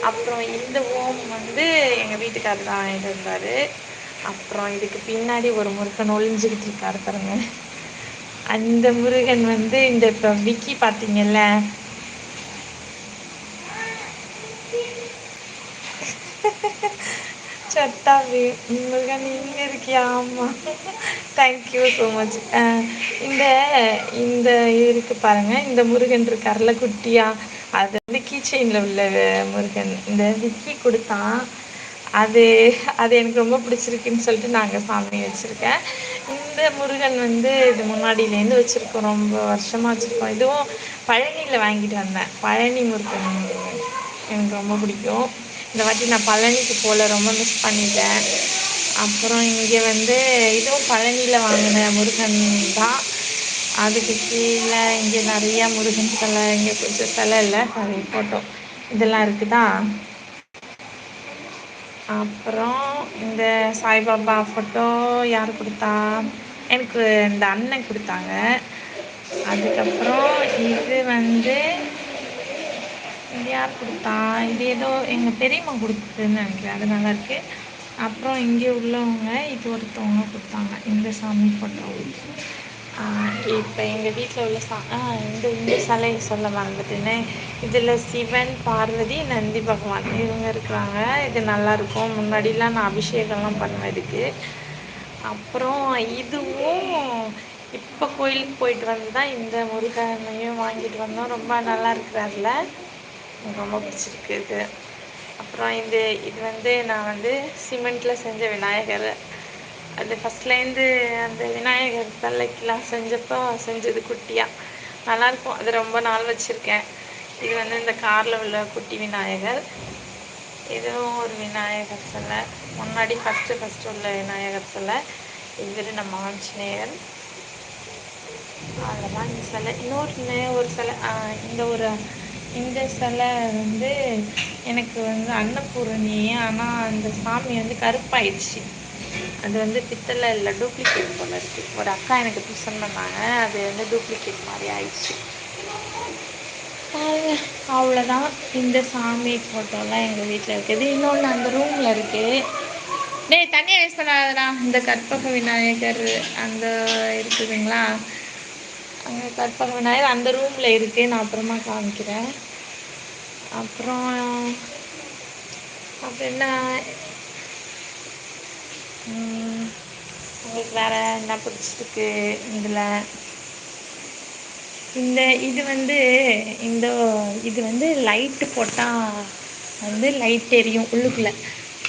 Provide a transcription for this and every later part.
அப்புறம் இந்த ஓம் வந்து எங்கள் வீட்டுக்காரர் தான் வாங்கிட்டு வந்தார். அப்புறம் இதுக்கு பின்னாடி ஒரு முருகன் ஒளிஞ்சுக்கிட்டு இருக்காரு பாருங்க. அந்த முருகன் வந்து இந்த இப்போ விக்கி பார்த்தீங்கல்ல, சட்டாவி முருகன் இங்கே இருக்கியா? ஆமாம், தேங்க்யூ ஸோ மச். இந்த இந்த இது இருக்கு பாருங்க, இந்த முருகன் இருக்கார்ல குட்டியா, அது வந்து கீச்செயினில் உள்ள முருகன். இந்த விக்கி கொடுத்தான். அது அது எனக்கு ரொம்ப பிடிச்சிருக்குன்னு சொல்லிட்டு நாங்கள் சாமி வச்சுருக்கேன். இந்த முருகன் வந்து இது முன்னாடியிலேருந்து வச்சுருக்கோம், ரொம்ப வருஷமாக வச்சுருக்கோம். இதுவும் பழனியில் வாங்கிட்டு வந்தேன். பழனி முருகன் எனக்கு ரொம்ப பிடிக்கும். இந்த வாட்டி நான் பழனிக்கு போகல, ரொம்ப மிஸ் பண்ணிட்டேன். அப்புறம் இங்கே வந்து இதுவும் பழனியில் வாங்கின முருகன் தான். அதுக்கு கீழே இங்கே நிறையா முருகன் சிலை, இங்கே கொஞ்சம் சிலை இல்லை, அது ஃபோட்டோ இதெல்லாம் இருக்குதா. அப்புறம் இந்த சாய்பாபா ஃபோட்டோ யார் கொடுத்தா? எனக்கு இந்த அண்ணன் கொடுத்தாங்க. அதுக்கப்புறம் இது வந்து இது யார் கொடுத்தா? இது ஏதோ எங்கள் பெரியம்மா கொடுத்ததுன்னு நினைக்கிறேன், அது நல்லாயிருக்கு. அப்புறம் இங்கே உள்ளவங்க இது ஒருத்தவங்க கொடுத்தாங்க, இந்த சாமி ஃபோட்டோ. இப்போ எங்கள் வீட்டில் உள்ள இந்த சிலையை சொல்ல மறந்துட்டேனே. இதில் சிவன், பார்வதி, நந்தி பகவான் இவங்க இருக்கிறாங்க. இது நல்லாயிருக்கும். முன்னாடிலாம் நான் அபிஷேகம்லாம் பண்ணுவேன் இதுக்கு. அப்புறம் இதுவும் இப்போ கோயிலுக்கு போயிட்டு வந்து தான் இந்த முருகனையும் வாங்கிட்டு வந்தோம். ரொம்ப நல்லா இருக்கிறார்ல, எனக்கு ரொம்ப பிடிச்சிருக்கு இது. அப்புறம் இது வந்து நான் வந்து சிமெண்ட்டில் செஞ்ச விநாயகர். அது ஃபஸ்ட்லேருந்து அந்த விநாயகர் தலைக்கெலாம் செஞ்சது குட்டியாக நல்லாயிருக்கும். அது ரொம்ப நாள் வச்சுருக்கேன். இது வந்து இந்த காரில் உள்ள குட்டி விநாயகர். இதுவும் ஒரு விநாயகர் சிலை, முன்னாடி ஃபஸ்ட்டு உள்ள விநாயகர் சிலை. இவர் நம்ம ஆஞ்சநேயர். அதெல்லாம் இந்த சிலை. ஒரு சிலை, இந்த சிலை வந்து எனக்கு வந்து அன்னபூரணி. ஆனால் அந்த சாமி வந்து கருப்பாயிடுச்சு. அது வந்து பித்தளை இல்லை, டூப்ளிகேட் போல் இருக்குது. ஒரு அக்கா எனக்கு டியூஷன் பண்ணாங்க, அது வந்து டூப்ளிகேட் மாதிரி ஆயிடுச்சு. அவ்வளோதான். இந்த சாமி ஃபோட்டோலாம் எங்கள் வீட்டில் இருக்குது. இன்னொன்று அந்த ரூமில் இருக்குது. டேய், தண்ணியை வேஸ்ட் பண்ணாதடா. இந்த கற்பக விநாயகர் அந்த இருக்குதுங்களா, அங்கே கற்பக விநாயகர் அந்த ரூமில் இருக்குது. நான் அப்புறமா காமிக்கிறேன். அப்புறம் என்ன உங்களுக்கு வேறு என்ன பிடிச்சிருக்கு இதில்? இது வந்து இது வந்து லைட்டு போட்டால் வந்து லைட் எரியும் உள்ளுக்குள்ளே,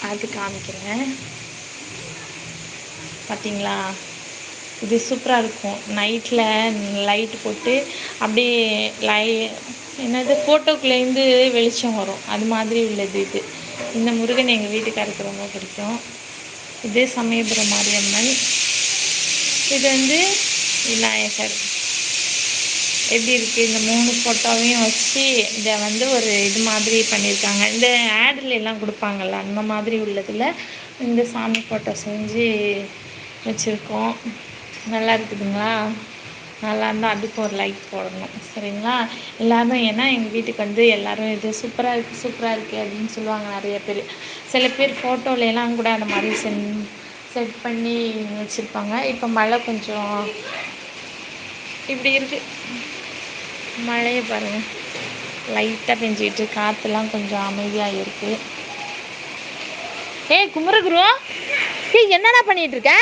அது காமிக்கிறேன். பார்த்தீங்களா, இது சூப்பராக இருக்கும். நைட்டில் லைட்டு போட்டு அப்படியே என்னது ஃபோட்டோக்குள்ளேருந்து வெளிச்சம் வரும், அது மாதிரி உள்ளது இது. இந்த முருகன் எங்கள் வீட்டுக்காருக்கு ரொம்ப பிடிக்கும். இது சமயபுரம் மாரியம்மன். இது வந்து விநாயகர். எப்படி இருக்குது? இந்த 3 ஃபோட்டோவையும் வச்சு இதை வந்து ஒரு இது மாதிரி பண்ணியிருக்காங்க. இந்த ஆடில் எல்லாம் கொடுப்பாங்கள்ல, அந்த மாதிரி உள்ளதில் இந்த சாமி ஃபோட்டோ செஞ்சு வச்சுருக்கோம். நல்லா இருக்குதுங்களா? நல்லா இருந்தால் அதுக்கு ஒரு லைக் போடணும், சரிங்களா எல்லோரும். ஏன்னா எங்கள் வீட்டுக்கு வந்து எல்லோரும் இது சூப்பராக இருக்குது அப்படின்னு சொல்லுவாங்க நிறைய பேர். சில பேர் ஃபோட்டோலலாம் கூட அந்த மாதிரி செட் பண்ணி வச்சுருப்பாங்க. இப்போ மழை கொஞ்சம் இப்படி இருக்குது, மழையை பாருங்கள், லைட்டாக பெஞ்சிக்கிட்டு, காற்றுலாம் கொஞ்சம் அமைதியாக இருக்குது. குமரகுரு, என்னடா பண்ணிகிட்டு இருக்க?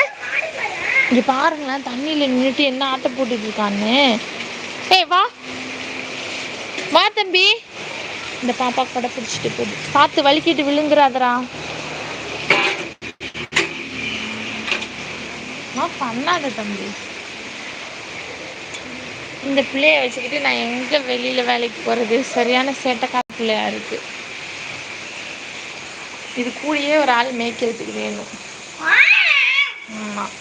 இங்கே பாருங்களேன், தண்ணியில் நின்றுட்டு என்ன ஆட்டம் போட்டுட்ருக்கான்னு. வா தம்பி. இந்த பாப்பா கடை பிடிச்சிட்டு போகுது, பார்த்து வலிக்கிட்டு விழுங்குறாதரா. பண்ணாத தம்பி. இந்த பிள்ளைய வச்சுக்கிட்டு நான் எங்கே வெளியில் வேலைக்கு போகிறது? சரியான சேட்டைக்கார பிள்ளையா இருக்குது. இது கூடயே ஒரு ஆள் மேய்க்கிறதுக்கு வேணும். ஆமாம்,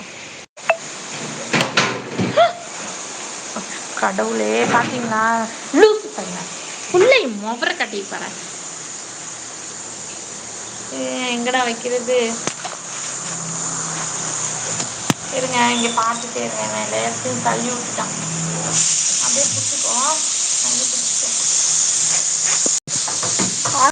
கடவுளே, பார்த்தீங்களா லூசு பையன், பிள்ளை மொபரை கட்டி பாரு. எங்கடா வைக்கிறது? இருங்க, இங்கே பார்த்துட்டே இருக்கேன். எல்லாத்தையும் தள்ளி விட்டுட்டான்.